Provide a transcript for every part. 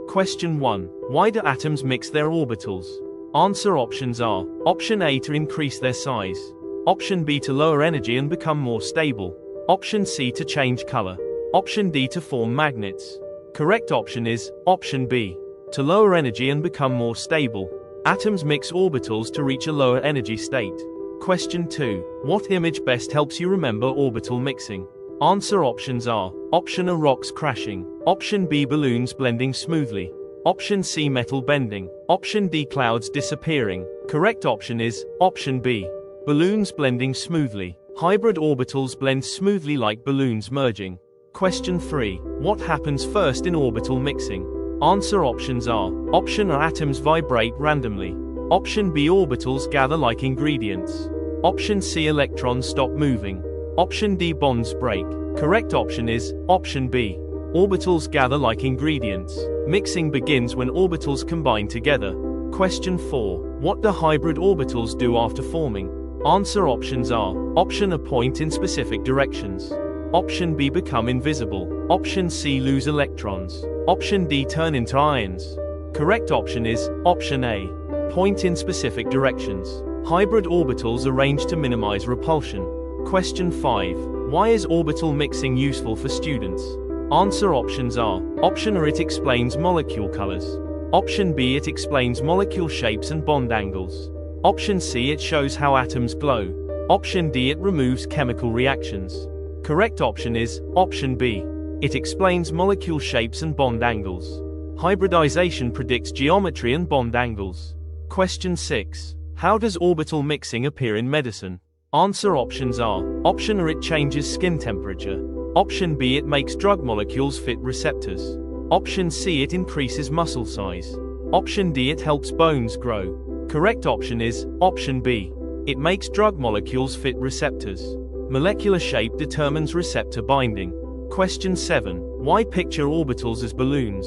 Question 1. Why do atoms mix their orbitals? Answer options are: Option A, to increase their size. Option B, to lower energy and become more stable. Option C, to change color. Option D, to form magnets. Correct option is option B, to lower energy and become more stable. Atoms mix orbitals to reach a lower energy state. Question 2. What image best helps you remember orbital mixing? Answer options are: Option A, rocks crashing. Option B, balloons blending smoothly. Option C, metal bending. Option D, clouds disappearing. Correct option is option B, balloons blending smoothly. Hybrid orbitals blend smoothly like balloons merging. Question 3. What happens first in orbital mixing? Answer options are: Option A, atoms vibrate randomly. Option B, orbitals gather like ingredients. Option C, electrons stop moving. Option D, bonds break. Correct option is option B, orbitals gather like ingredients. Mixing begins when orbitals combine together. Question 4. What do hybrid orbitals do after forming? Answer options are: Option A, point in specific directions. Option B, become invisible. Option C, lose electrons. Option D, turn into ions. Correct option is option A, point in specific directions. Hybrid orbitals arranged to minimize repulsion. Question 5. Why is orbital mixing useful for students? Answer options are: Option A, it explains molecule colors. Option B, it explains molecule shapes and bond angles. Option C, it shows how atoms glow. Option D, it removes chemical reactions. Correct option is option B, it explains molecule shapes and bond angles. Hybridization predicts geometry and bond angles. Question 6. How does orbital mixing appear in medicine? Answer options are: Option A, it changes skin temperature. Option B, it makes drug molecules fit receptors. Option C, it increases muscle size. Option D, it helps bones grow. Correct option is option B, it makes drug molecules fit receptors. Molecular shape determines receptor binding. Question 7. Why picture orbitals as balloons?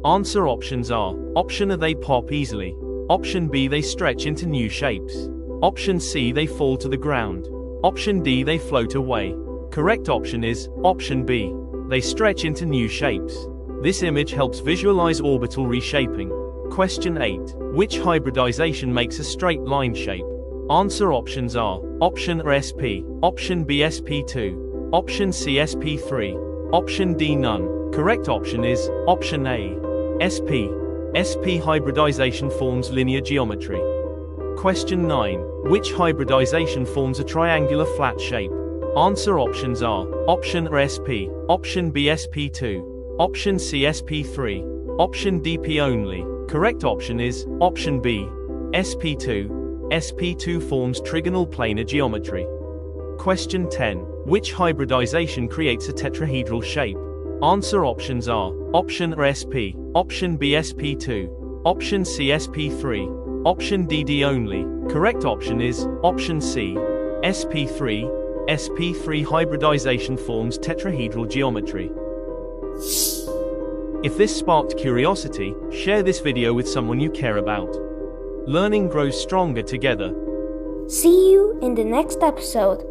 Answer options are: Option A, they pop easily. Option B, they stretch into new shapes. Option C, they fall to the ground. Option D, they float away. Correct option is option B, they stretch into new shapes. This image helps visualize orbital reshaping. Question 8. Which hybridization makes a straight line shape? Answer options are: Option A, SP. Option B, SP2. Option C, SP3. Option D, none. Correct option is option A, SP. SP hybridization forms linear geometry. Question 9. Which hybridization forms a triangular flat shape? Answer options are: Option A, SP. Option B, SP2. Option C, SP3. Option D, P only. Correct option is option B, SP2. SP2 forms trigonal planar geometry. Question 10. Which hybridization creates a tetrahedral shape? Answer options are: Option A, SP. Option B, SP2. Option C, SP3. Option D, D only. Correct option is option C, SP3. SP3 hybridization forms tetrahedral geometry. If this sparked curiosity, share this video with someone you care about. Learning grows stronger together. See you in the next episode.